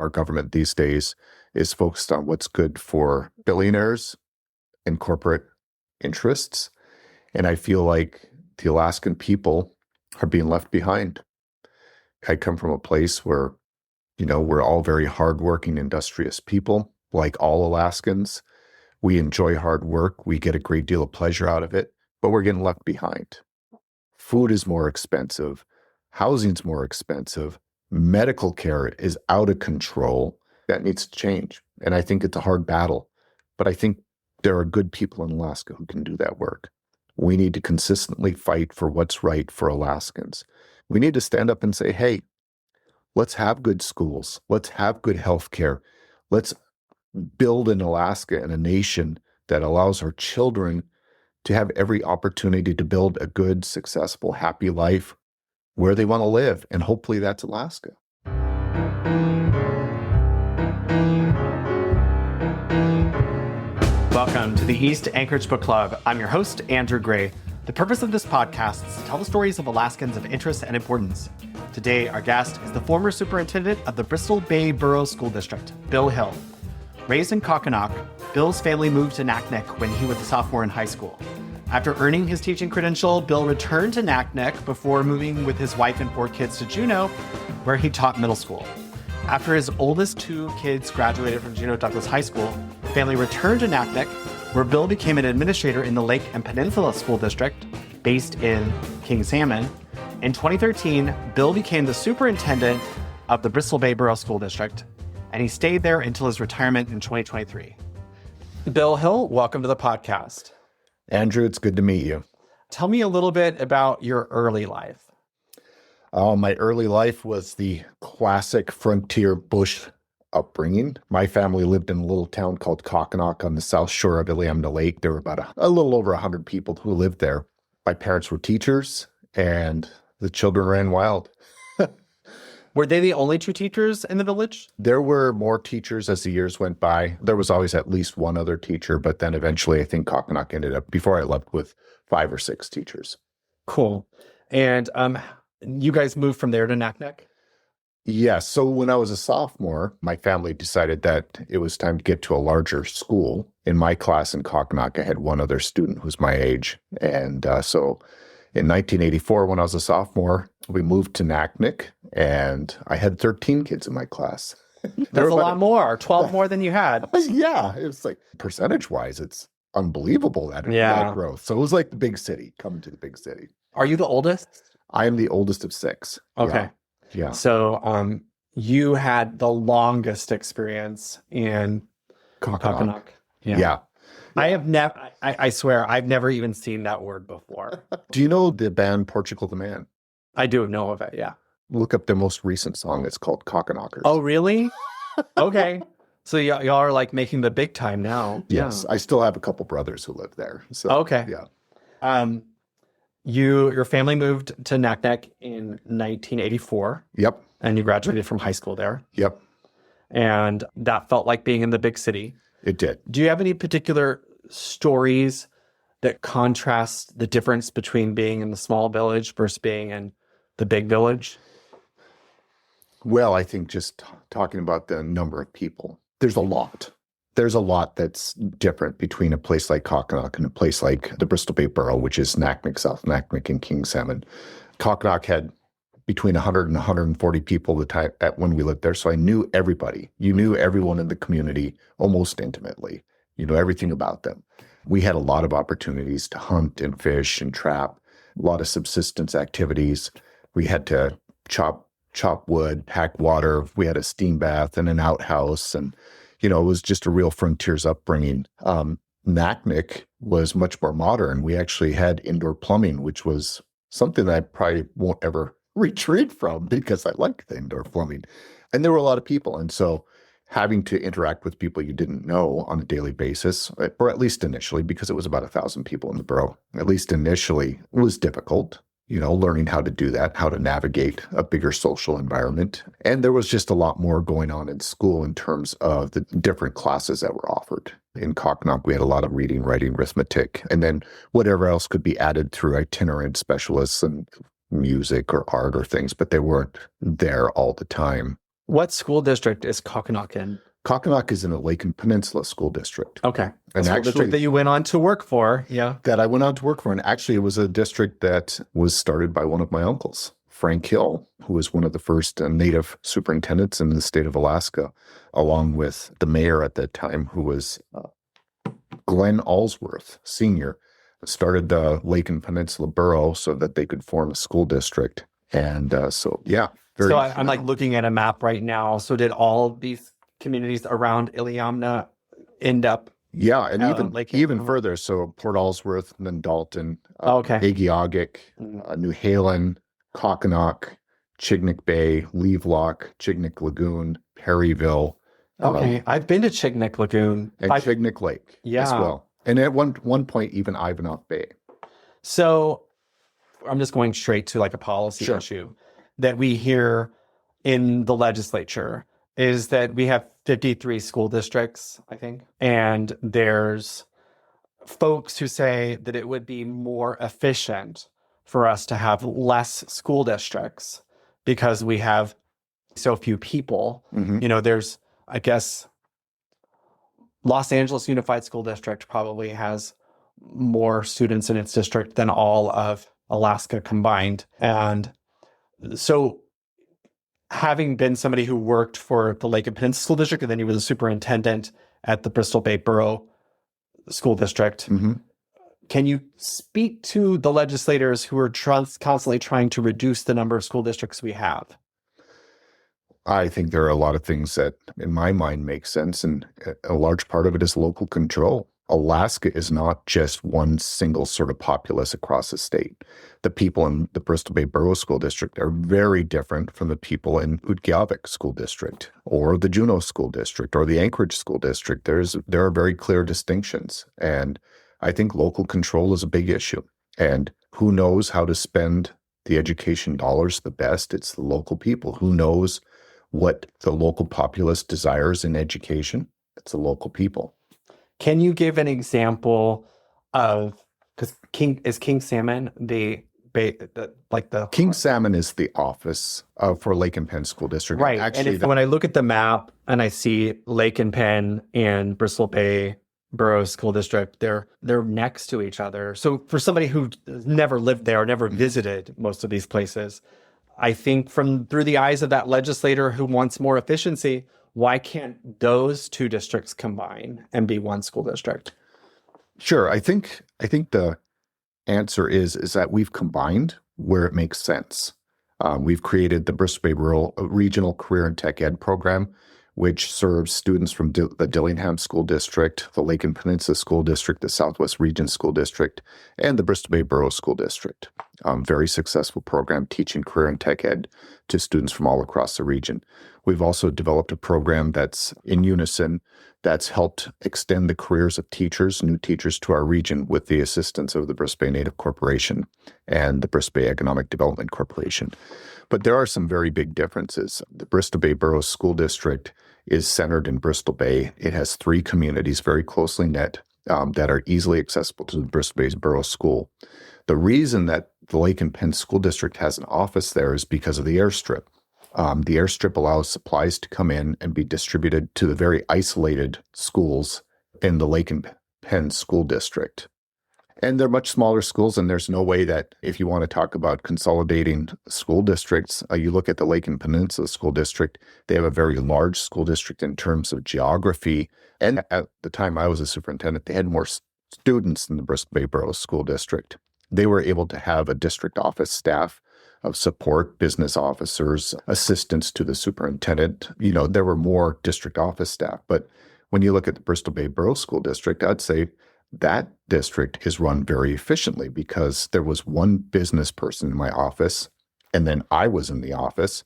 Our government these days is focused on what's good for billionaires and corporate interests. And I feel like the Alaskan people are being left behind. I come from a place where, we're all very hardworking, industrious people, like all Alaskans. We enjoy hard work. We get a great deal of pleasure out of it, but we're getting left behind. Food is more expensive. Housing's more expensive. Medical care is out of control. That needs to change. And I think it's a hard battle, but I think there are good people in Alaska who can do that work. We need to consistently fight for what's right for Alaskans. We need to stand up and say, hey, let's have good schools. Let's have good health care. Let's build an Alaska and a nation that allows our children to have every opportunity to build a good, successful, happy life where they want to live. And hopefully that's Alaska. Welcome to the East Anchorage Book Club. I'm your host, Andrew Gray. The purpose of this podcast is to tell the stories of Alaskans of interest and importance. Today, our guest is the former superintendent of the Bristol Bay Borough School District, Bill Hill. Raised in Kokhanok, Bill's family moved to Naknek when he was a sophomore in high school. After earning his teaching credential, Bill returned to Naknek before moving with his wife and 4 kids to Juneau, where he taught middle school. After his oldest 2 kids graduated from Juneau-Douglas High School, the family returned to Naknek, where Bill became an administrator in the Lake and Peninsula School District, based in King Salmon. In 2013, Bill became the superintendent of the Bristol Bay Borough School District, and he stayed there until his retirement in 2023. Bill Hill, welcome to the podcast. Andrew, it's good to meet you. Tell me a little bit about your early life. My early life was the classic frontier bush upbringing. My family lived in a little town called Kokhanok on the south shore of Iliamna Lake. There were about a little over 100 people who lived there. My parents were teachers, and the children ran wild. Were they the only 2 teachers in the village? There were more teachers as the years went by. There was always at least one other teacher, but then eventually I think Kokhanok ended up, before I left, with 5 or 6 teachers. Cool. And you guys moved from there to Naknek? Yes. So when I was a sophomore, my family decided that it was time to get to a larger school. In my class in Kokhanok, I had one other student who was my age. And so in 1984, when I was a sophomore, we moved to Naknek, and I had 13 kids in my class. That's a lot more, 12 more than you had. Yeah, it was like percentage-wise, it's unbelievable that growth. So it was like the big city, coming to the big city. Are you the oldest? I am the oldest of 6. Okay. Yeah. So you had the longest experience in Kokhanok. Yeah. I have never, I swear, I've never even seen that word before. Do you know the band Portugal the Man? I do know of it, yeah. Look up their most recent song. It's called Kokhanokers. Oh, really? Okay. So y'all are like making the big time now. Yes. Yeah. I still have a couple brothers who live there. So, okay. Yeah. Your family moved to Naknek in 1984. Yep. And you graduated from high school there. Yep. And that felt like being in the big city. It did. Do you have any particular stories that contrast the difference between being in the small village versus being in the big village? Well, I think just talking about the number of people, there's a lot. There's a lot that's different between a place like Kokhanok and a place like the Bristol Bay Borough, which is Naknek, South Naknek, and King Salmon. Kokhanok had between 100 and 140 people when we lived there, so I knew everybody. You knew everyone in the community almost intimately. You know everything about them. We had a lot of opportunities to hunt and fish and trap, a lot of subsistence activities. We had to chop wood, hack water. We had a steam bath and an outhouse, and it was just a real frontiers upbringing. Naknek was much more modern. We actually had indoor plumbing, which was something that I probably won't ever retreat from because I like the indoor plumbing. And there were a lot of people. And so having to interact with people you didn't know on a daily basis, or at least initially, because it was about 1,000 people in the borough, at least initially, it was difficult. Learning how to do that, how to navigate a bigger social environment. And there was just a lot more going on in school in terms of the different classes that were offered. In Kokhanok, we had a lot of reading, writing, arithmetic, and then whatever else could be added through itinerant specialists and music or art or things, but they weren't there all the time. What school district is Kokhanok in? Kokhanok is in the Lake and Peninsula School District. Okay. And School actually, district that you went on to work for. Yeah. that I went out to work for. And actually, it was a district that was started by one of my uncles, Frank Hill, who was one of the first native superintendents in the state of Alaska, along with the mayor at that time, who was Glenn Allsworth, Sr., started the Lake and Peninsula Borough so that they could form a school district. And So I'm like looking at a map right now. So did all these communities around Iliamna end up? Yeah, and even Lake further. So Port Allsworth, and then Dalton, okay. Agiagic, New Halen, Kokhanok, Chignik Bay, Levelock, Chignik Lagoon, Perryville. Okay, I've been to Chignik Lagoon. And Chignik Lake as well. And at one point, even Ivanhoe Bay. So I'm just going straight to like a policy issue that we hear in the legislature is that we have 53 school districts, I think. And there's folks who say that it would be more efficient for us to have less school districts because we have so few people. Mm-hmm. You know, there's, I guess, Los Angeles Unified School District probably has more students in its district than all of Alaska combined. And so having been somebody who worked for the Lake and Peninsula School District, and then you were the superintendent at the Bristol Bay Borough School District, can you speak to the legislators who are constantly trying to reduce the number of school districts we have? I think there are a lot of things that, in my mind, make sense, and a large part of it is local control. Alaska is not just one single sort of populace across the state. The people in the Bristol Bay Borough School District are very different from the people in Utqiagvik School District or the Juneau School District or the Anchorage School District. There are very clear distinctions, and I think local control is a big issue. And who knows how to spend the education dollars the best? It's the local people. Who knows what the local populace desires in education? It's the local people. Can you give an example of, because King Salmon King Salmon is the office for Lake and Penn School District. Right. Actually, when I look at the map and I see Lake and Penn and Bristol Bay Borough School District, they're next to each other. So for somebody who never lived there or never visited most of these places, I think through the eyes of that legislator who wants more efficiency, why can't those two districts combine and be one school district? Sure. I think the answer is that we've combined where it makes sense. We've created the Bristol Bay Rural Regional Career and Tech Ed program, which serves students from the Dillingham School District, the Lake and Peninsula School District, the Southwest Region School District, and the Bristol Bay Borough School District. Very successful program teaching career and tech ed to students from all across the region. We've also developed a program that's in unison that's helped extend the careers of new teachers to our region with the assistance of the Bristol Bay Native Corporation and the Bristol Bay Economic Development Corporation. But there are some very big differences. The Bristol Bay Borough School District is centered in Bristol Bay. It has 3 communities very closely knit that are easily accessible to the Bristol Bay Borough School. The reason that the Lake and Penn School District has an office there is because of the airstrip. The airstrip allows supplies to come in and be distributed to the very isolated schools in the Lake and Penn School District. And they're much smaller schools, and there's no way that if you want to talk about consolidating school districts, you look at the Lake and Peninsula School District, they have a very large school district in terms of geography. And at the time I was a superintendent, they had more students than the Bristol Bay Borough School District. They were able to have a district office staff of support, business officers, assistants to the superintendent. You know, there were more district office staff. But when you look at the Bristol Bay Borough School District, I'd say that district is run very efficiently because there was one business person in my office, and then I was in the office,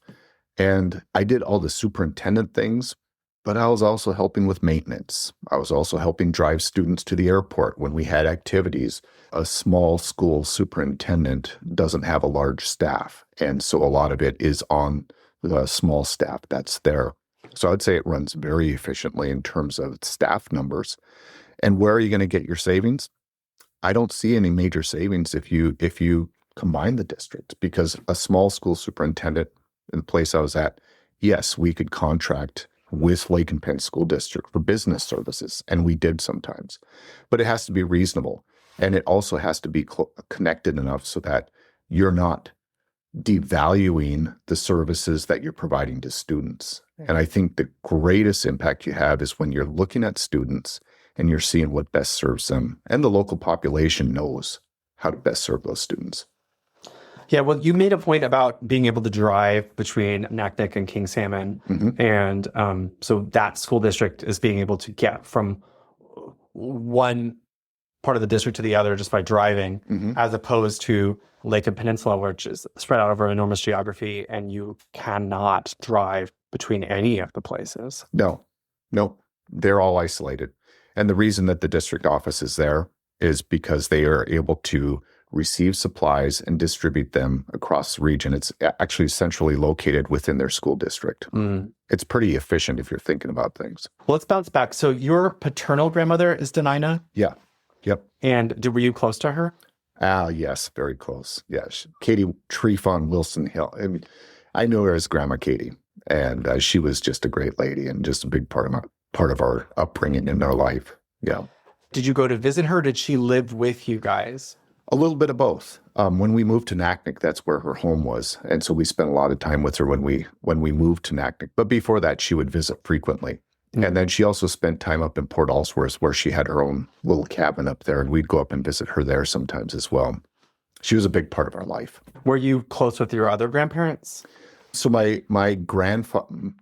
and I did all the superintendent things, but I was also helping with maintenance. I was also helping drive students to the airport when we had activities. A small school superintendent doesn't have a large staff, and so a lot of it is on the small staff that's there. So I'd say it runs very efficiently in terms of staff numbers. And where are you going to get your savings? I don't see any major savings if you combine the districts, because a small school superintendent in the place I was at, yes, we could contract with Lake and Penn School District for business services, and we did sometimes. But it has to be reasonable, and it also has to be connected enough so that you're not devaluing the services that you're providing to students. And I think the greatest impact you have is when you're looking at students and you're seeing what best serves them, and the local population knows how to best serve those students. Yeah, well, you made a point about being able to drive between Naknek and King Salmon. And so that school district is being able to get from one part of the district to the other just by driving, as opposed to Lake and Peninsula, which is spread out over enormous geography, and you cannot drive between any of the places. No, they're all isolated. And the reason that the district office is there is because they are able to receive supplies and distribute them across the region. It's actually centrally located within their school district. It's pretty efficient if you're thinking about things. Well, let's bounce back. So your paternal grandmother is Denina? Yeah. Yep. And were you close to her? Yes, very close. Yes. Katie Trefon Wilson Hill. I mean, I knew her as Grandma Katie, and she was just a great lady and just a big part of our upbringing in our life. Yeah. Did you go to visit her? Did she live with you guys? A little bit of both. When we moved to Naknek, that's where her home was. And so we spent a lot of time with her when we moved to Naknek. But before that, she would visit frequently. And then she also spent time up in Port Allsworth, where she had her own little cabin up there. And we'd go up and visit her there sometimes as well. She was a big part of our life. Were you close with your other grandparents? So my grandfather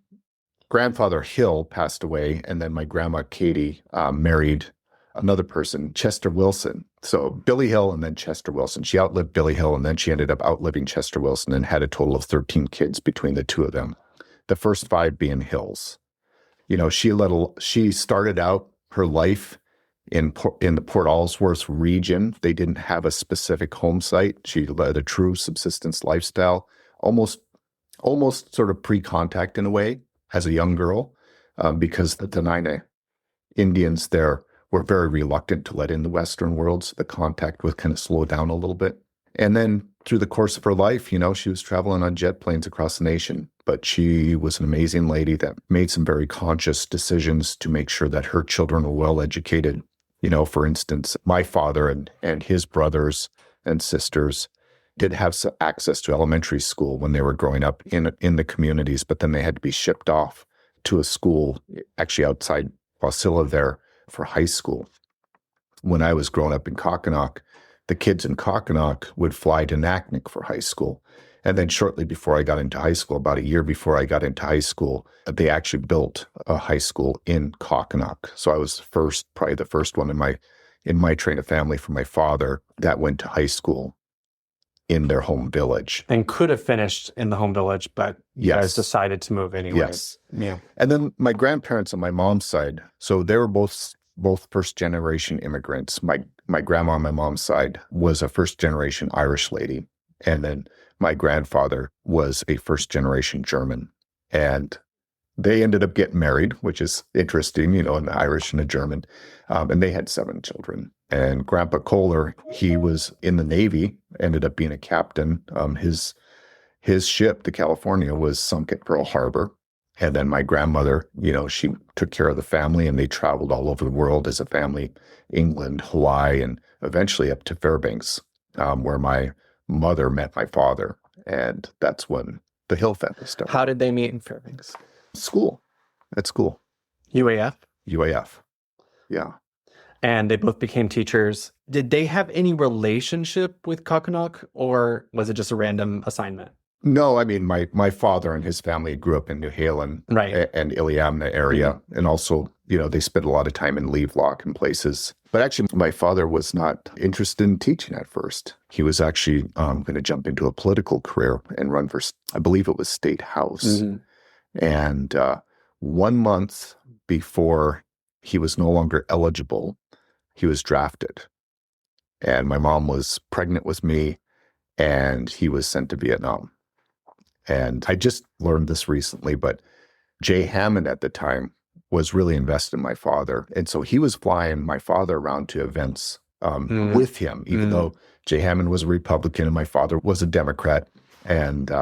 Hill passed away. And then my grandma Katie married another person, Chester Wilson. So Billy Hill and then Chester Wilson. She outlived Billy Hill, and then she ended up outliving Chester Wilson and had a total of 13 kids between the two of them. The first 5 being Hills. You know, she started out her life in the Port Allsworth region. They didn't have a specific home site. She led a true subsistence lifestyle, almost sort of pre-contact in a way as a young girl, because the Denine Indians there were very reluctant to let in the Western world, so the contact would kind of slow down a little bit. And then through the course of her life, you know, she was traveling on jet planes across the nation, but she was an amazing lady that made some very conscious decisions to make sure that her children were well educated. You know, for instance, my father and his brothers and sisters did have some access to elementary school when they were growing up in the communities, but then they had to be shipped off to a school actually outside Wasilla there for high school. When I was growing up in Kokhanok, the kids in Kokhanok would fly to Naknek for high school. And then shortly before I got into high school, about a year before I got into high school, they actually built a high school in Kokhanok. So I was probably the first one in my train of family from my father that went to high school in their home village. And could have finished in the home village, but you guys decided to move anyway. Yes. Yeah. And then my grandparents on my mom's side, so they were both first-generation immigrants. My grandma on my mom's side was a first-generation Irish lady. And then my grandfather was a first-generation German. And they ended up getting married, which is interesting, you know, an Irish and a German. And they had 7 children. And Grandpa Kohler, he was in the Navy, ended up being a captain. His ship, the California, was sunk at Pearl Harbor. And then my grandmother, you know, she took care of the family, and they traveled all over the world as a family, England, Hawaii, and eventually up to Fairbanks, where my mother met my father. And that's when the Hill family started. How did they meet in Fairbanks? At school. UAF? UAF. Yeah. And they both became teachers. Did they have any relationship with Kokhanok, or was it just a random assignment? No, I mean, my father and his family grew up in New Halen and Iliamna area. And also, you know, they spent a lot of time in Levelock and places. But actually, my father was not interested in teaching at first. He was actually going to jump into a political career and run for, I believe it was State House. And 1 month before he was no longer eligible, he was drafted. And my mom was pregnant with me, and he was sent to Vietnam. And I just learned this recently, but Jay Hammond at the time was really invested in my father. And so he was flying my father around to events with him, even though Jay Hammond was a Republican and my father was a Democrat. And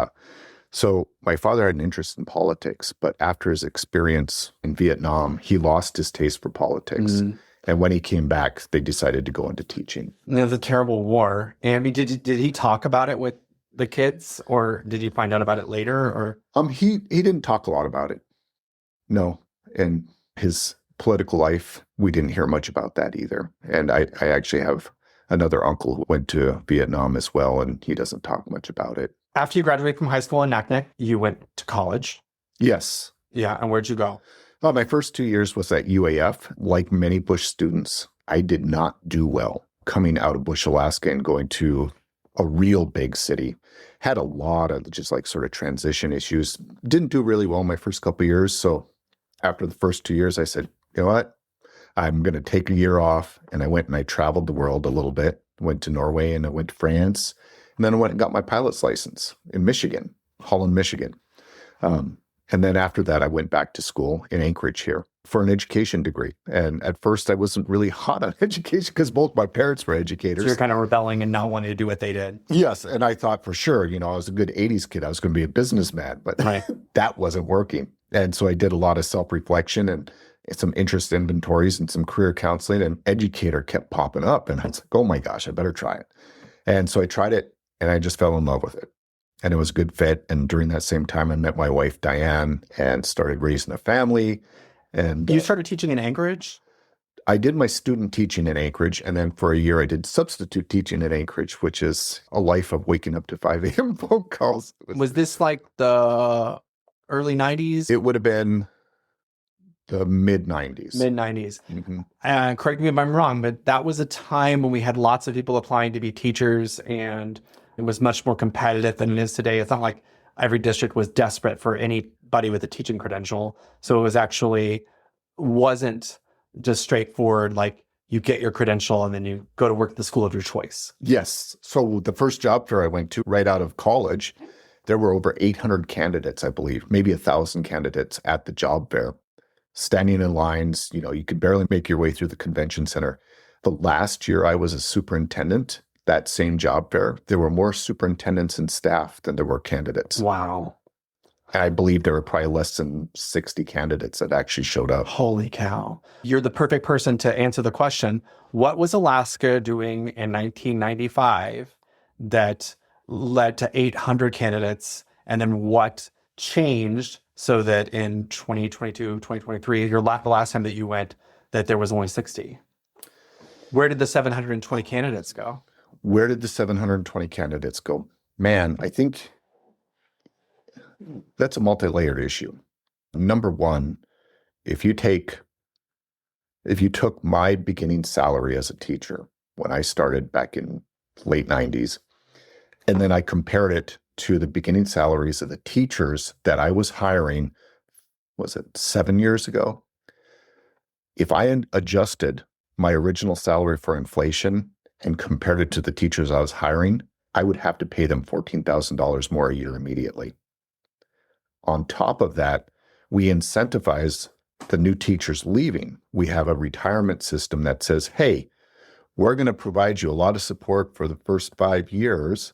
So my father had an interest in politics, but after his experience in Vietnam, he lost his taste for politics. And when he came back, they decided to go into teaching. There's a terrible war. And I mean, did he talk about it with the kids, or did you find out about it later? Or He didn't talk a lot about it. No. And his political life, we didn't hear much about that either. And I actually have another uncle who went to Vietnam as well, and he doesn't talk much about it. after you graduated from high school in Naknek, you went to college. Yes. Yeah. And where'd you go? Well, my first 2 years was at UAF. Like many Bush students, I did not do well coming out of Bush, Alaska and going to a real big city. Had a lot of just like sort of transition issues. Didn't do really well my first couple of years. So after the first 2 years, I said, you know what? I'm going to take a year off. And I went and I traveled the world a little bit. Went to Norway and I went to France. And then I went and got my pilot's license in Michigan, Holland, Michigan. And then after that, I went back to school in Anchorage here for an education degree. And at first, I wasn't really hot on education because both my parents were educators. So you're kind of rebelling and not wanting to do what they did. Yes. And I thought for sure, I was a good 80s kid. I was going to be a businessman, but Right. that wasn't working. And so I did a lot of self-reflection and some interest inventories and some career counseling, and educator kept popping up. And I was like, oh my gosh, I better try it. And so I tried it and I just fell in love with it. And it was a good fit. And during that same time, I met my wife, Diane, and started raising a family. And You started teaching in Anchorage? I did my student teaching in Anchorage. And then for a year, I did substitute teaching in Anchorage, which is a life of waking up to 5 a.m. phone calls. Was this like the early 90s? It would have been the mid-90s. Mid-90s. Mm-hmm. Correct me if I'm wrong, but that was a time when we had lots of people applying to be teachers, and it was much more competitive than it is today. It's not like every district was desperate for anybody with a teaching credential. So it was actually wasn't just straightforward, like you get your credential and then you go to work at the school of your choice. Yes. So the first job fair I went to right out of college, there were over 800 candidates, I believe, maybe 1,000 candidates at the job fair, standing in lines. You could barely make your way through the convention center. The last year I was a superintendent, that same job fair, there were more superintendents and staff than there were candidates. Wow. And I believe there were probably less than 60 candidates that actually showed up. Holy cow. You're the perfect person to answer the question. What was Alaska doing in 1995 that led to 800 candidates? And then what changed so that in 2022, 2023, the last time that you went, that there was only 60? Where did the 720 candidates go? Where did the 720 candidates go? Man, I think that's a multi-layered issue. Number one, if you took my beginning salary as a teacher when I started back in late 90s, and then I compared it to the beginning salaries of the teachers that I was hiring, was it 7 years ago? If I had adjusted my original salary for inflation and compared it to the teachers I was hiring, I would have to pay them $14,000 more a year immediately. On top of that, we incentivize the new teachers leaving. We have a retirement system that says, hey, we're going to provide you a lot of support for the first 5 years,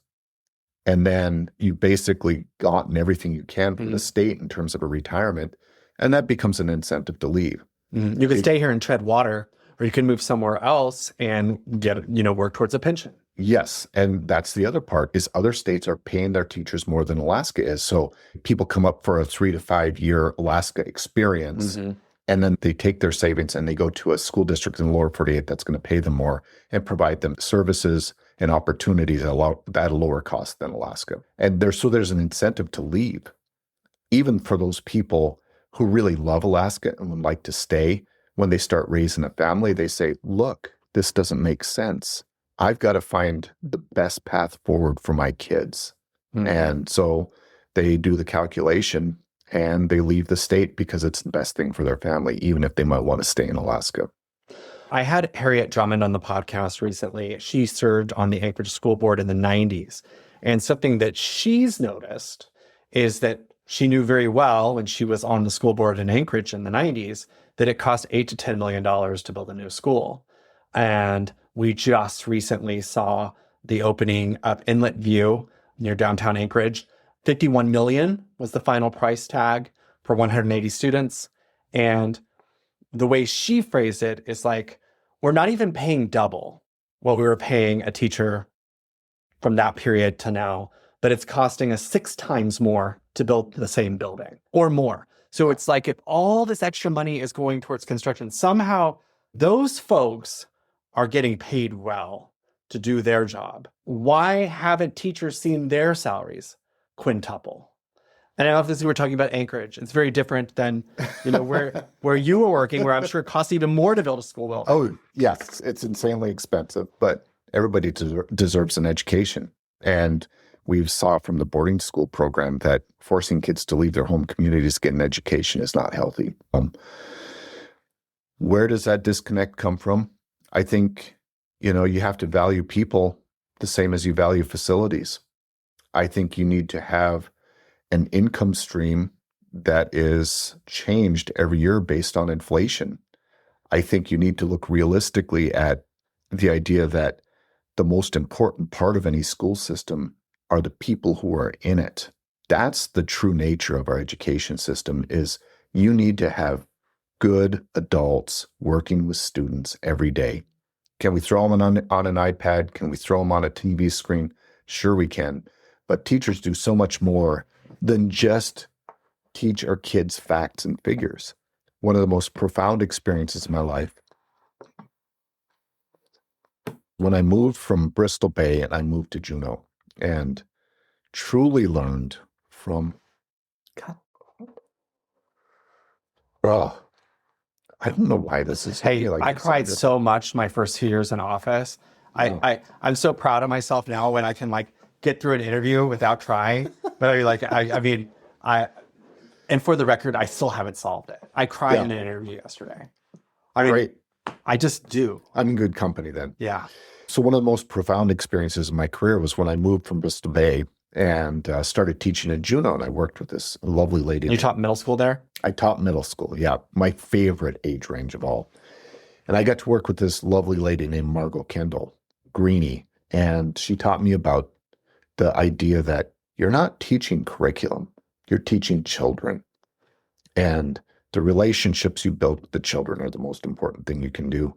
and then you've basically gotten everything you can from the state in terms of a retirement, and that becomes an incentive to leave. You could stay here and tread water, or you can move somewhere else and get, work towards a pension. Yes. And that's the other part is other states are paying their teachers more than Alaska is. So people come up for a 3 to 5 year Alaska experience, and then they take their savings and they go to a school district in lower 48 that's going to pay them more and provide them services and opportunities at a lower cost than Alaska. And there's an incentive to leave. Even for those people who really love Alaska and would like to stay, when they start raising a family, they say, look, this doesn't make sense. I've got to find the best path forward for my kids. And so they do the calculation and they leave the state because it's the best thing for their family, even if they might want to stay in Alaska. I had Harriet Drummond on the podcast recently. She served on the Anchorage School Board in the 90s. And something that she's noticed is that she knew very well when she was on the school board in Anchorage in the 90s that it cost $8 to $10 million to build a new school. And we just recently saw the opening of Inlet View near downtown Anchorage 51 million was the final price tag for 180 students. And the way she phrased it is like, we're not even paying double what we were paying a teacher from that period to now, but it's costing us 6 times more to build the same building or more. So it's like if all this extra money is going towards construction, somehow those folks are getting paid well to do their job. Why haven't teachers seen their salaries quintuple? And obviously we're talking about Anchorage. It's very different than, where you were working, where I'm sure it costs even more to build a school building. Oh, yes, it's insanely expensive, but everybody deserves an education. And we saw from the boarding school program that forcing kids to leave their home communities to get an education is not healthy. Where does that disconnect come from? I think, you have to value people the same as you value facilities. I think you need to have an income stream that is changed every year based on inflation. I think you need to look realistically at the idea that the most important part of any school system are the people who are in it. That's the true nature of our education system, is you need to have good adults working with students every day. Can we throw them on an iPad? Can we throw them on a TV screen? Sure we can. But teachers do so much more than just teach our kids facts and figures. One of the most profound experiences in my life, when I moved from Bristol Bay and I moved to Juneau, and truly learned from, I don't know why this is. Hey, I cried so much my first 2 years in office. I'm so proud of myself now when I can get through an interview without crying. But and for the record, I still haven't solved it. I cried in an interview yesterday. Great. I just do. I'm in good company then. Yeah. So one of the most profound experiences in my career was when I moved from Bristol Bay and started teaching in Juneau, and I worked with this lovely lady. You taught middle school there? I taught middle school, yeah. My favorite age range of all. And I got to work with this lovely lady named Margot Kendall, Greenie, and she taught me about the idea that you're not teaching curriculum, you're teaching children. And the relationships you build with the children are the most important thing you can do.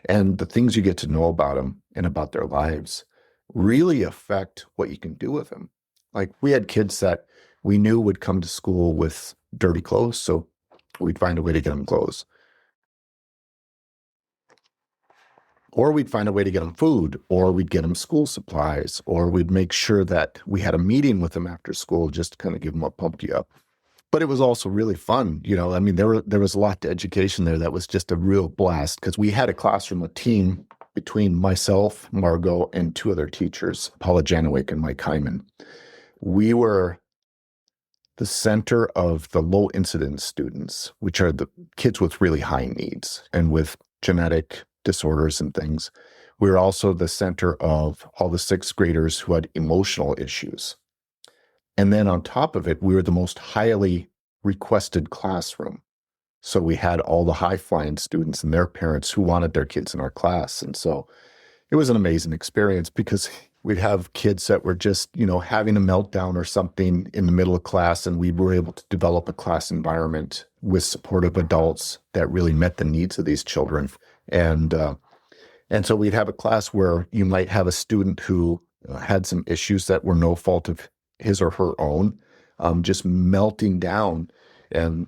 And the things you get to know about them and about their lives really affect what you can do with them. Like, we had kids that we knew would come to school with dirty clothes, so we'd find a way to get them clothes. Or we'd find a way to get them food, or we'd get them school supplies, or we'd make sure that we had a meeting with them after school just to kind of give them a pump you up. But it was also really fun. There was a lot to education there that was just a real blast, because we had a classroom, a team between myself, Margot, and 2 other teachers, Paula Janowick and Mike Hyman. We were the center of the low incidence students, which are the kids with really high needs and with genetic disorders and things. We were also the center of all the 6th graders who had emotional issues. And then on top of it, we were the most highly requested classroom. So we had all the high-flying students and their parents who wanted their kids in our class. And so it was an amazing experience, because we'd have kids that were just, having a meltdown or something in the middle of class, and we were able to develop a class environment with supportive adults that really met the needs of these children. And so we'd have a class where you might have a student who had some issues that were no fault of his or her own, just melting down, and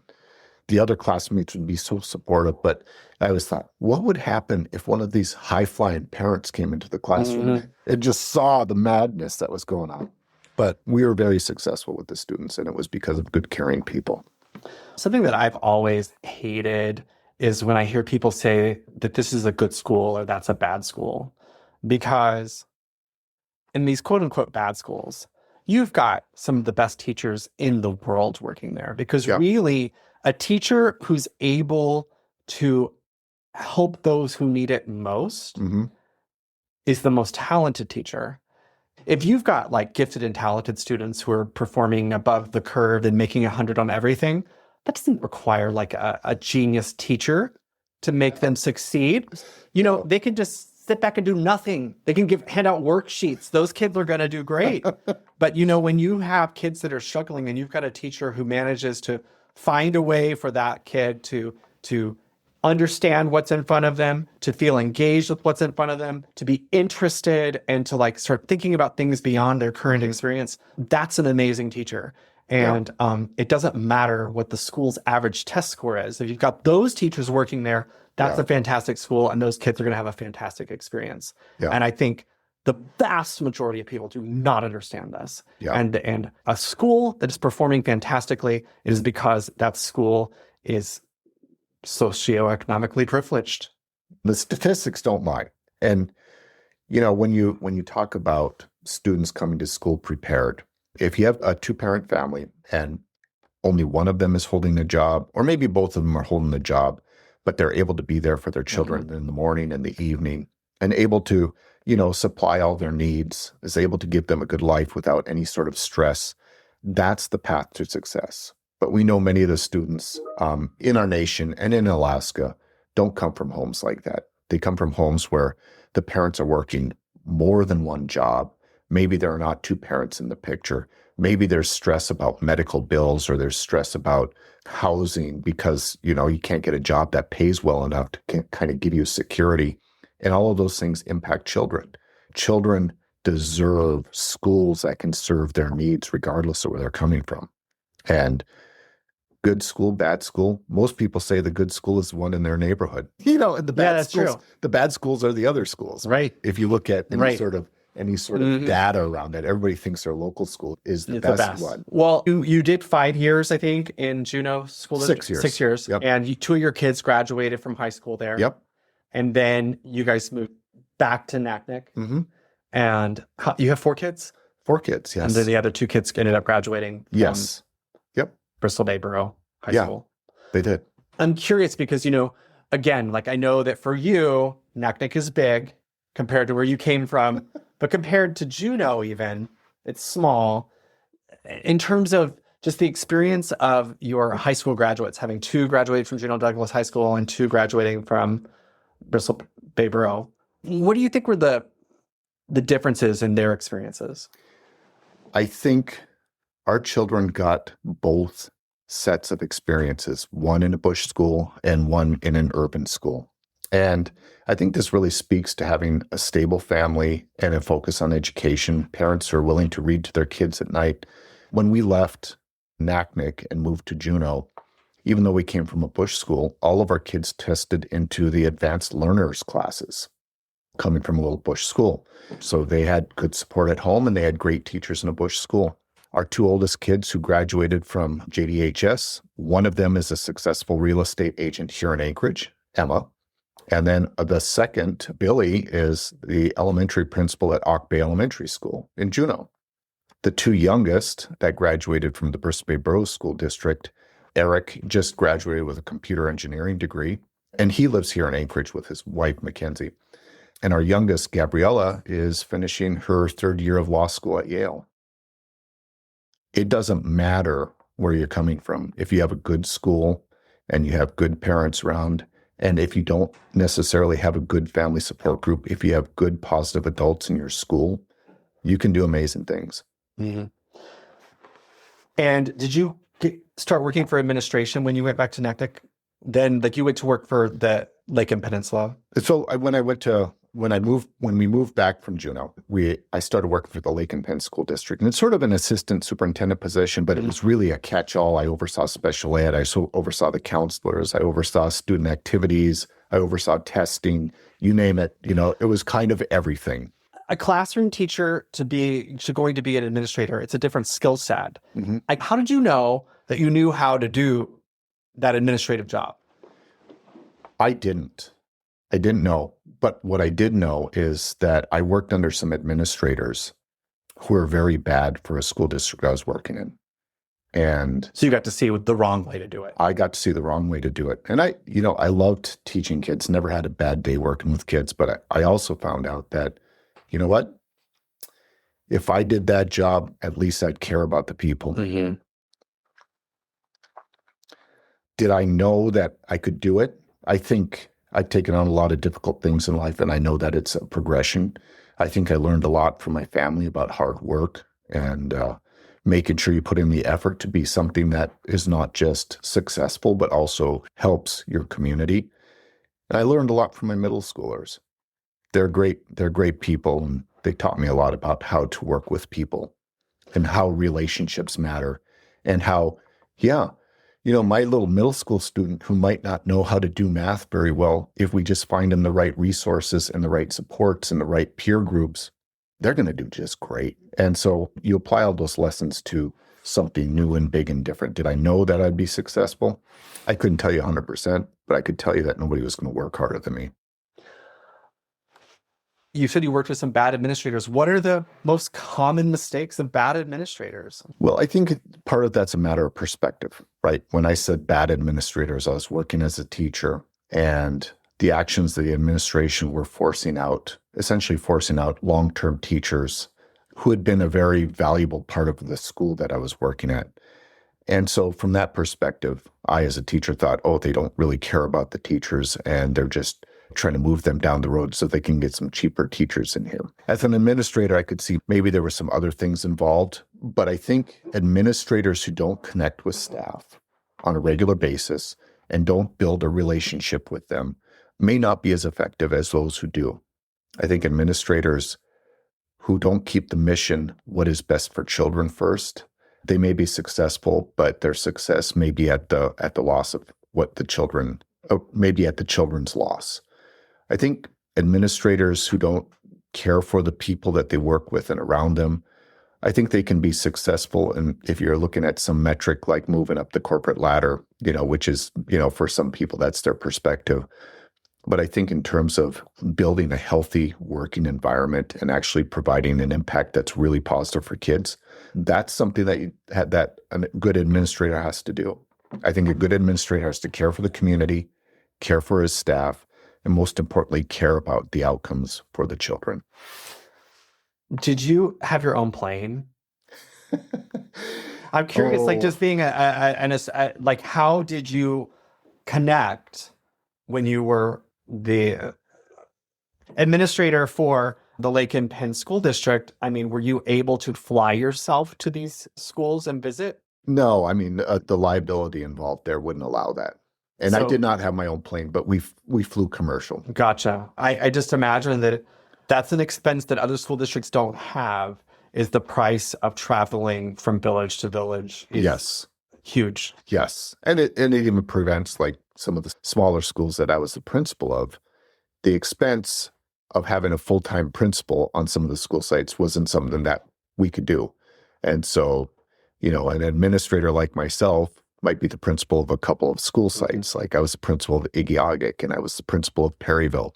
the other classmates would be so supportive. But I always thought, what would happen if one of these high-flying parents came into the classroom and just saw the madness that was going on? But we were very successful with the students, and it was because of good, caring people. Something that I've always hated is when I hear people say that this is a good school or that's a bad school, because in these quote-unquote bad schools, you've got some of the best teachers in the world working there, because really a teacher who's able to help those who need it most is the most talented teacher. If you've got gifted and talented students who are performing above the curve and making 100 on everything, that doesn't require a genius teacher to make them succeed. They can just sit back and do nothing. They can hand out worksheets. Those kids are going to do great. But, when you have kids that are struggling and you've got a teacher who manages to find a way for that kid to understand what's in front of them, to feel engaged with what's in front of them, to be interested and to like start thinking about things beyond their current experience, that's an amazing teacher. And it doesn't matter what the school's average test score is. If you've got those teachers working there, that's a fantastic school, and those kids are going to have a fantastic experience. Yeah. And I think the vast majority of people do not understand this. Yeah. And a school that is performing fantastically is because that school is socioeconomically privileged. The statistics don't lie. And, when you talk about students coming to school prepared, if you have a 2-parent family and only one of them is holding a job, or maybe both of them are holding a job, but they're able to be there for their children in the morning and the evening and able to, supply all their needs, is able to give them a good life without any sort of stress, that's the path to success. But we know many of the students in our nation and in Alaska don't come from homes like that. They come from homes where the parents are working more than one job. Maybe there are not 2 parents in the picture. Maybe there's stress about medical bills, or there's stress about housing because, you can't get a job that pays well enough to kind of give you security. And all of those things impact children. Children deserve schools that can serve their needs regardless of where they're coming from. And good school, bad school, most people say the good school is the one in their neighborhood. And the bad schools, true. The bad schools are the other schools. Right. If you look at any sort of data around that, everybody thinks their local school is the best one. Well, you did 5 years, I think, in Juneau School. 6 years. 6 years. Yep. And 2 of your kids graduated from high school there. Yep. And then you guys moved back to Naknek. Mm-hmm. And you have 4 kids? 4 kids, yes. And then the other 2 kids ended up graduating from Bristol Bay Borough High School. They did. I'm curious because, again, like I know that for you, Naknek is big compared to where you came from, but compared to Juneau even, it's small. In terms of just the experience of your high school graduates, having 2 graduated from Juneau-Douglas High School and 2 graduating from Bristol Bay Borough, what do you think were the differences in their experiences? I think our children got both sets of experiences, one in a bush school and one in an urban school. And I think this really speaks to having a stable family and a focus on education. Parents are willing to read to their kids at night. When we left Naknek and moved to Juneau, even though we came from a bush school, all of our kids tested into the advanced learners classes coming from a little bush school. So they had good support at home and they had great teachers in a bush school. Our 2 oldest kids who graduated from JDHS, one of them is a successful real estate agent here in Anchorage, Emma. And then the second, Billy, is the elementary principal at Ock Bay Elementary School in Juneau. The 2 youngest that graduated from the Bristol Bay Borough School District, Eric just graduated with a computer engineering degree, and he lives here in Anchorage with his wife, Mackenzie. And our youngest, Gabriella, is finishing her 3rd year of law school at Yale. It doesn't matter where you're coming from. If you have a good school and you have good parents around, and if you don't necessarily have a good family support group, if you have good positive adults in your school, you can do amazing things. Mm-hmm. And did you start working for administration when you went back to Naknek? Then, you went to work for the Lake and Peninsula. So when we moved back from Juneau, I started working for the Lake and Penn School District. And it's sort of an assistant superintendent position, but it was really a catch-all. I oversaw special ed. I oversaw the counselors. I oversaw student activities. I oversaw testing. You name it. It was kind of everything. A classroom teacher to going to be an administrator, it's a different skill set. Mm-hmm. How did you know that you knew how to do that administrative job? I didn't know. But what I did know is that I worked under some administrators who were very bad for a school district I was working in. And so you got to see the wrong way to do it. I got to see the wrong way to do it. And I loved teaching kids, never had a bad day working with kids. But I also found out that, you know what? If I did that job, at least I'd care about the people. Mm-hmm. Did I know that I could do it? I think I've taken on a lot of difficult things in life, and I know that it's a progression. I think I learned a lot from my family about hard work and making sure you put in the effort to be something that is not just successful, but also helps your community. And I learned a lot from my middle schoolers. They're great. They're great people, and they taught me a lot about how to work with people and how relationships matter and how, yeah, my little middle school student who might not know how to do math very well, if we just find them the right resources and the right supports and the right peer groups, they're going to do just great. And so you apply all those lessons to something new and big and different. Did I know that I'd be successful? I couldn't tell you 100%, but I could tell you that nobody was going to work harder than me. You said you worked with some bad administrators. What are the most common mistakes of bad administrators? Well, I think part of that's a matter of perspective, right? When I said bad administrators, I was working as a teacher, and the actions that the administration were essentially forcing out long-term teachers who had been a very valuable part of the school that I was working at. And so from that perspective, I as a teacher thought, oh, they don't really care about the teachers, and they're just trying to move them down the road so they can get some cheaper teachers in here. As an administrator, I could see maybe there were some other things involved, but I think administrators who don't connect with staff on a regular basis and don't build a relationship with them may not be as effective as those who do. I think administrators who don't keep the mission, what is best for children first, they may be successful, but their success may be at the loss of maybe at the children's loss. I think administrators who don't care for the people that they work with and around them, I think they can be successful. And if you're looking at some metric like moving up the corporate ladder, which is, for some people, that's their perspective. But I think in terms of building a healthy working environment and actually providing an impact that's really positive for kids, that's something that a good administrator has to do. I think a good administrator has to care for the community, care for his staff, and most importantly, care about the outcomes for the children. Did you have your own plane? I'm curious, like just being like, how did you connect when you were the administrator for the Lake and Penn School District? I mean, were you able to fly yourself to these schools and visit? No, I mean, the liability involved there wouldn't allow that. And I did not have my own plane, but we flew commercial. Gotcha. I just imagine that that's an expense that other school districts don't have, is the price of traveling from village to village. Yes. Huge. Yes. And it even prevents, like some of the smaller schools that I was the principal of, the expense of having a full-time principal on some of the school sites wasn't something that we could do. And so, an administrator like myself might be the principal of a couple of school sites. Like I was the principal of Igiagik and I was the principal of Perryville.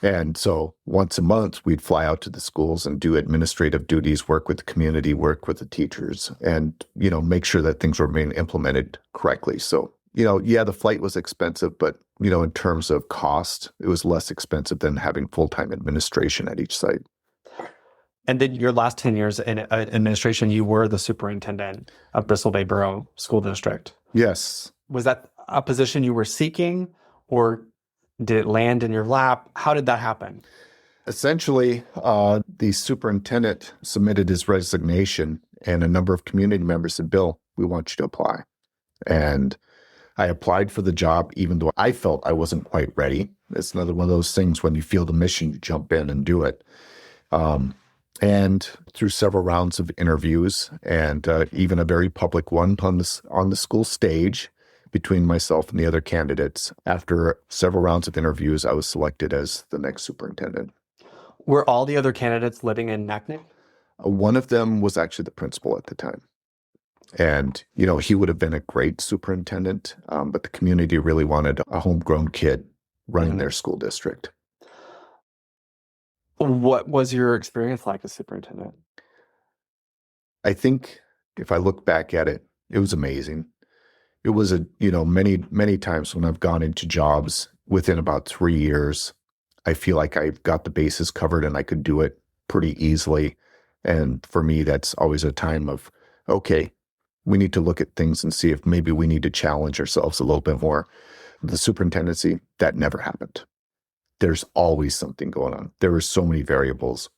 And so once a month, we'd fly out to the schools and do administrative duties, work with the community, work with the teachers, and, make sure that things were being implemented correctly. So, the flight was expensive, but, in terms of cost, it was less expensive than having full-time administration at each site. And then your last 10 years in administration, you were the superintendent of Bristol Bay Borough School District. Yes. Was that a position you were seeking, or did it land in your lap? How did that happen? Essentially, the superintendent submitted his resignation, and a number of community members said, Bill, we want you to apply. And I applied for the job, even though I felt I wasn't quite ready. It's another one of those things when you feel the mission, you jump in and do it. And through several rounds of interviews and even a very public one on the school stage between myself and the other candidates, after several rounds of interviews, I was selected as the next superintendent. Were all the other candidates living in Naknek? One of them was actually the principal at the time. And, he would have been a great superintendent, but the community really wanted a homegrown kid running their school district. What was your experience like as superintendent? I think if I look back at it, it was amazing. It was many, many times when I've gone into jobs within about 3 years, I feel like I've got the bases covered and I could do it pretty easily. And for me, that's always a time of, okay, we need to look at things and see if maybe we need to challenge ourselves a little bit more. The superintendency, that never happened. there's always something going on. There are so many variables.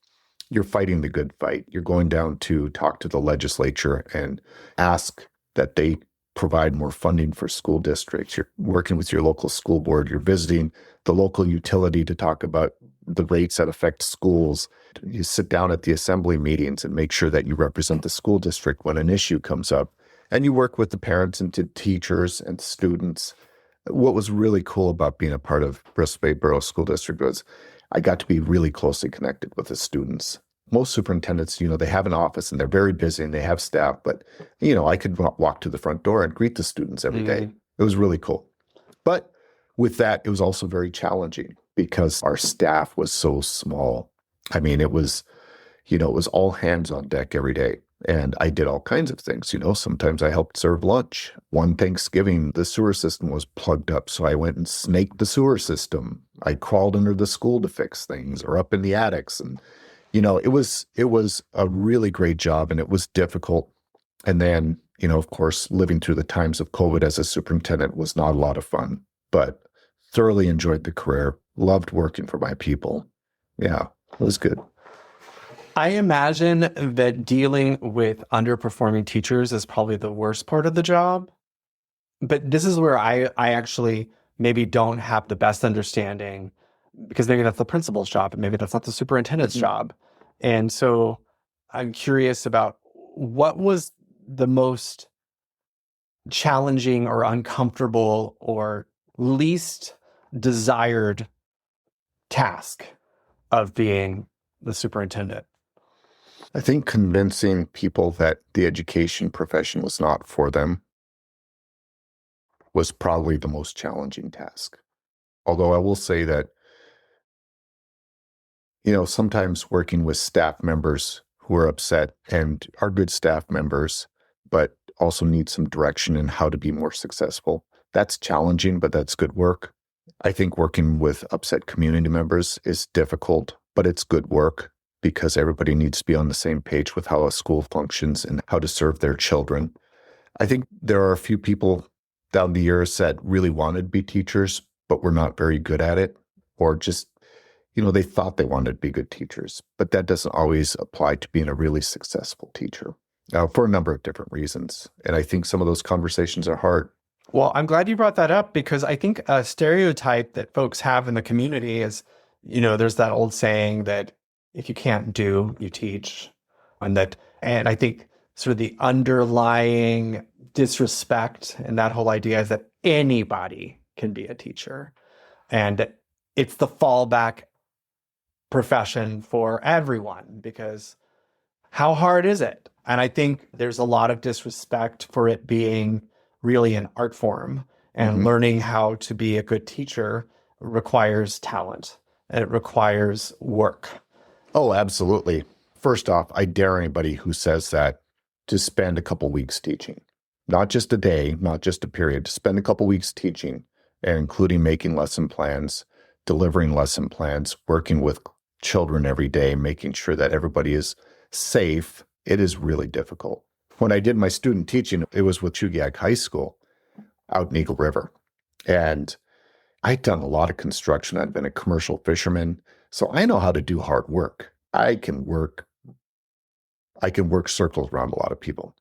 You're fighting the good fight. You're going down to talk to the legislature and ask that they provide more funding for school districts. You're working with your local school board. You're visiting the local utility to talk about the rates that affect schools. You sit down at the assembly meetings and make sure that you represent the school district when an issue comes up. And you work with the parents and teachers and students. What was really cool about being a part of Bristol Bay Borough School District was I got to be really closely connected with the students. Most superintendents, they have an office and they're very busy and they have staff, but, I could walk to the front door and greet the students every day. It was really cool. But with that, it was also very challenging because our staff was so small. I mean, it was all hands on deck every day. And I did all kinds of things. Sometimes I helped serve lunch. One Thanksgiving, the sewer system was plugged up, so I went and snaked the sewer system. I crawled under the school to fix things or up in the attics. And, it was a really great job and it was difficult. And then, of course, living through the times of COVID as a superintendent was not a lot of fun, but thoroughly enjoyed the career, loved working for my people. Yeah, it was good. I imagine that dealing with underperforming teachers is probably the worst part of the job. But this is where I actually maybe don't have the best understanding, because maybe that's the principal's job and maybe that's not the superintendent's job. And so I'm curious about what was the most challenging or uncomfortable or least desired task of being the superintendent. I think convincing people that the education profession was not for them was probably the most challenging task. Although I will say that, sometimes working with staff members who are upset and are good staff members, but also need some direction in how to be more successful, that's challenging, but that's good work. I think working with upset community members is difficult, but it's good work, because everybody needs to be on the same page with how a school functions and how to serve their children. I think there are a few people down the years that really wanted to be teachers, but were not very good at it, or just, they thought they wanted to be good teachers, but that doesn't always apply to being a really successful teacher for a number of different reasons. And I think some of those conversations are hard. Well, I'm glad you brought that up, because I think a stereotype that folks have in the community is, there's that old saying that if you can't do, you teach. And I think sort of the underlying disrespect and that whole idea is that anybody can be a teacher. And it's the fallback profession for everyone, because how hard is it? And I think there's a lot of disrespect for it being really an art form, and learning how to be a good teacher requires talent and it requires work. Oh, absolutely. First off, I dare anybody who says that to spend a couple weeks teaching. Not just a day, not just a period, to spend a couple weeks teaching, and including making lesson plans, delivering lesson plans, working with children every day, making sure that everybody is safe. It is really difficult. When I did my student teaching, it was with Juneau-Douglas High School out in Eagle River. And I'd done a lot of construction. I'd been a commercial fisherman. So I know how to do hard work. I can work circles around a lot of people.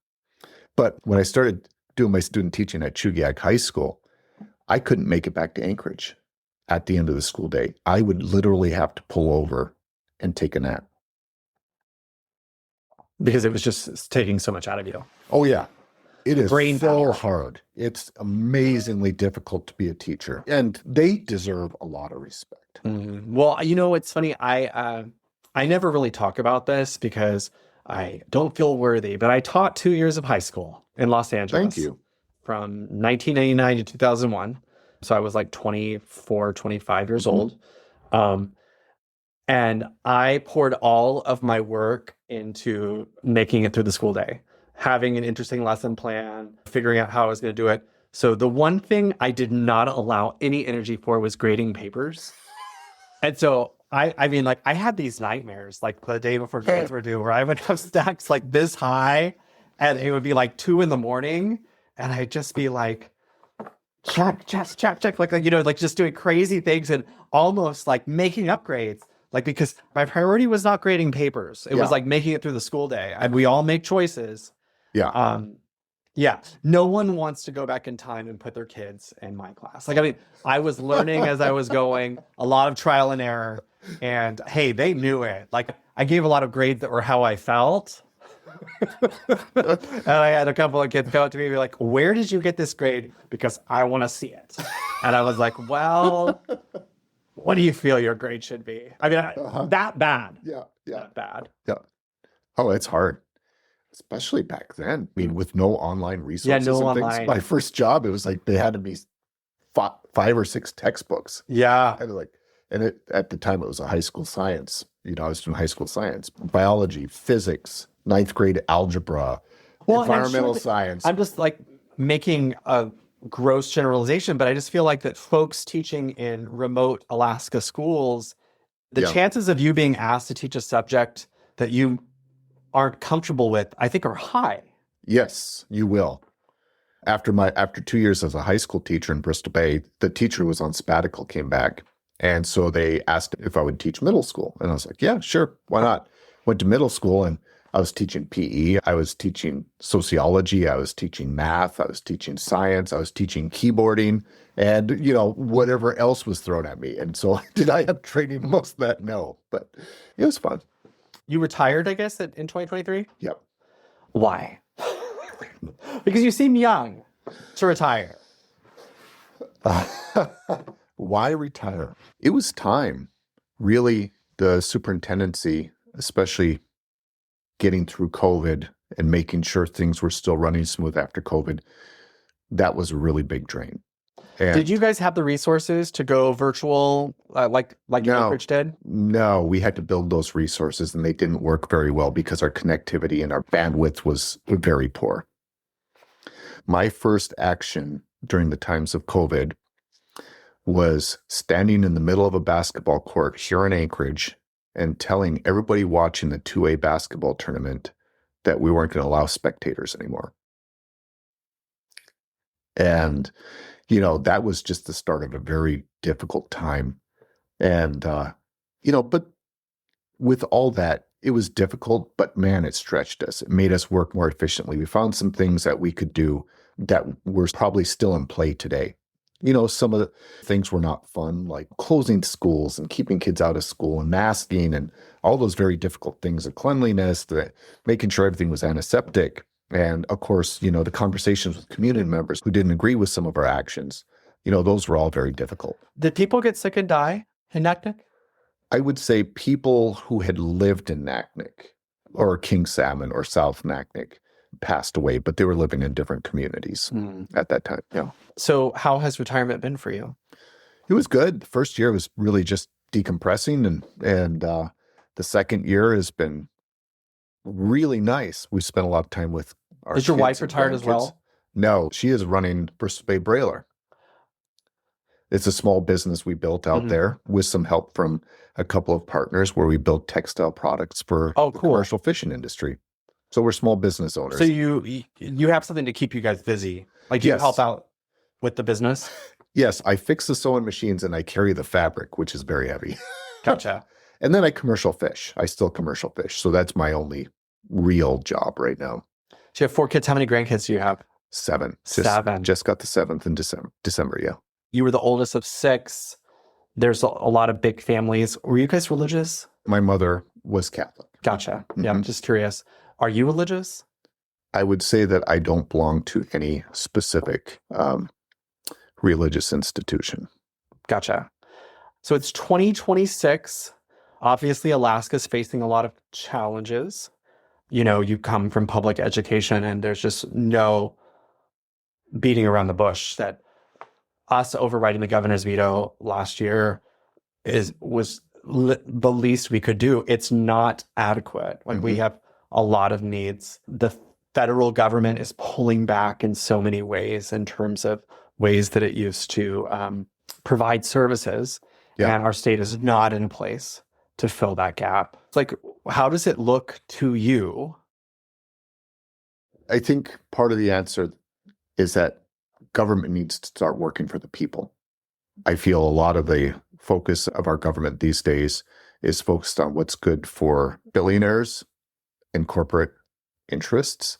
But when I started doing my student teaching at Juneau-Douglas High School, I couldn't make it back to Anchorage at the end of the school day. I would literally have to pull over and take a nap. Because it was just taking so much out of you. Oh, yeah. It is Brain so power. hard. It's amazingly difficult to be a teacher, and they deserve a lot of respect. Well, it's funny. I never really talk about this because I don't feel worthy, but I taught 2 years of high school in Los Angeles. Thank you. From 1999 to 2001. So I was like 24, 25 years old. And I poured all of my work into making it through the school day, having an interesting lesson plan, figuring out how I was going to do it. So the one thing I did not allow any energy for was grading papers. And so I had these nightmares like the day before grades were due, where I would have stacks like this high and it would be like 2 a.m. and I'd just be like, check, check, like just doing crazy things and almost like making upgrades. Like, because my priority was not grading papers. It was like making it through the school day. And we all make choices. Yeah. Yeah. No one wants to go back in time and put their kids in my class. Like, I mean, I was learning as I was going, a lot of trial and error. And hey, they knew it. Like, I gave a lot of grades that were how I felt. And I had a couple of kids come up to me and be like, where did you get this grade? Because I want to see it. And I was like, well, what do you feel your grade should be? I mean, that bad. Yeah. That bad. Yeah. Oh, it's hard. Especially back then. I mean, with no online resources no and online. things. My first job, it was like they had to be 5 or 6 textbooks. Yeah. And at the time it was a high school science. I was doing high school science, biology, physics, 9th grade algebra, environmental science. I'm just like making a gross generalization, but I just feel like that folks teaching in remote Alaska schools, the chances of you being asked to teach a subject that you aren't comfortable with, I think, are high. Yes, you will. After 2 years as a high school teacher in Bristol Bay, the teacher was on sabbatical, came back. And so they asked if I would teach middle school. And I was like, yeah, sure. Why not? Went to middle school and I was teaching PE. I was teaching sociology. I was teaching math. I was teaching science. I was teaching keyboarding and, whatever else was thrown at me. And so did I have training most of that? No, but it was fun. You retired, I guess, in 2023? Yep. Why? Because you seem young to retire. Why retire? It was time. Really, the superintendency, especially getting through COVID and making sure things were still running smooth after COVID, that was a really big drain. And did you guys have the resources to go virtual like Anchorage did? No, we had to build those resources and they didn't work very well because our connectivity and our bandwidth was very poor. My first action during the times of COVID was standing in the middle of a basketball court here in Anchorage and telling everybody watching the 2A basketball tournament that we weren't going to allow spectators anymore. And, that was just the start of a very difficult time. And, but with all that, it was difficult, but man, it stretched us. It made us work more efficiently. We found some things that we could do that were probably still in play today. Some of the things were not fun, like closing schools and keeping kids out of school and masking and all those very difficult things of cleanliness, making sure everything was antiseptic. And of course, the conversations with community members who didn't agree with some of our actions, those were all very difficult. Did people get sick and die in Naknek? I would say people who had lived in Naknek or King Salmon or South Naknek passed away, but they were living in different communities at that time. Yeah. So how has retirement been for you? It was good. The first year was really just decompressing and the second year has been really nice. We spent a lot of time with our Is your kids wife and retired as grandkids. well? No, she is running Bristol Bay Borough. It's a small business we built out there with some help from a couple of partners where we built textile products for the commercial fishing industry. So we're small business owners. So you have something to keep you guys busy. Like, do you help out with the business? Yes, I fix the sewing machines and I carry the fabric, which is very heavy. Gotcha. And then I commercial fish. I still commercial fish. So that's my only real job right now. So you have 4 kids. How many grandkids do you have? 7. 7. Just got the 7th in December, yeah. You were the oldest of 6. There's a lot of big families. Were you guys religious? My mother was Catholic. Gotcha. Yeah, I'm just curious. Are you religious? I would say that I don't belong to any specific religious institution. Gotcha. So it's 2026. Obviously, Alaska's facing a lot of challenges. You come from public education and there's just no beating around the bush that us overriding the governor's veto last year was the least we could do. It's not adequate. Like we have a lot of needs. The federal government is pulling back in so many ways in terms of ways that it used to provide services. Yeah. And our state is not in a place to fill that gap. It's like, how does it look to you? I think part of the answer is that government needs to start working for the people. I feel a lot of the focus of our government these days is focused on what's good for billionaires and corporate interests.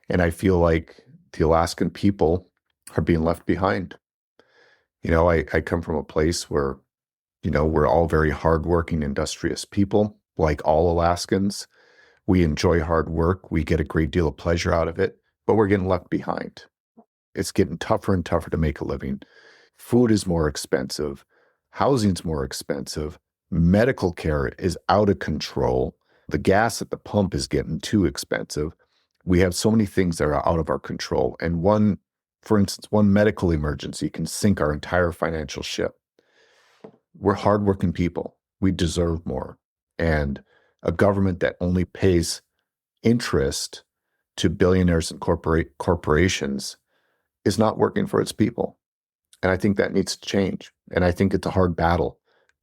And I feel like the Alaskan people are being left behind. I come from a place where, we're all very hardworking, industrious people, like all Alaskans. We enjoy hard work. We get a great deal of pleasure out of it, but we're getting left behind. It's getting tougher and tougher to make a living. Food is more expensive. Housing's more expensive. Medical care is out of control. The gas at the pump is getting too expensive. We have so many things that are out of our control. And for instance, one medical emergency can sink our entire financial ship. We're hardworking people. We deserve more. And a government that only pays interest to billionaires and corporations is not working for its people. And I think that needs to change. And I think it's a hard battle.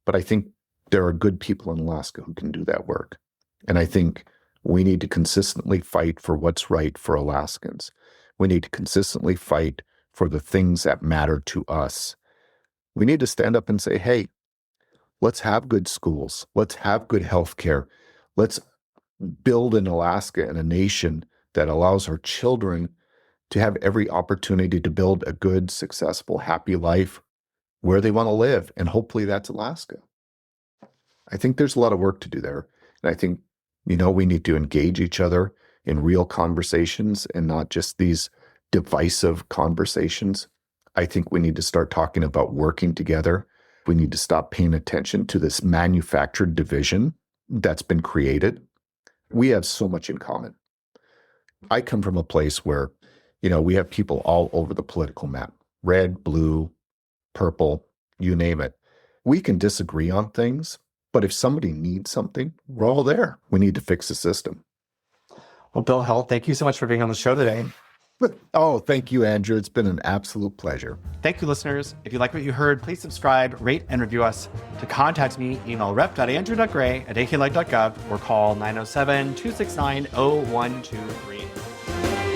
But I think there are good people in Alaska who can do that work. And I think we need to consistently fight for what's right for Alaskans. We need to consistently fight for the things that matter to us. We need to stand up and say, hey, let's have good schools. Let's have good health care. Let's build an Alaska and a nation that allows our children to have every opportunity to build a good, successful, happy life where they want to live. And hopefully that's Alaska. I think there's a lot of work to do there. And I think, we need to engage each other in real conversations and not just these divisive conversations. I think we need to start talking about working together. We need to stop paying attention to this manufactured division that's been created. We have so much in common. I come from a place where, we have people all over the political map, red, blue, purple, you name it. We can disagree on things, but if somebody needs something, we're all there. We need to fix the system. Well, Bill Hill, thank you so much for being on the show today. Oh, thank you, Andrew. It's been an absolute pleasure. Thank you, listeners. If you like what you heard, please subscribe, rate, and review us. To contact me, email rep.andrew.gray@aklight.gov or call 907-269-0123.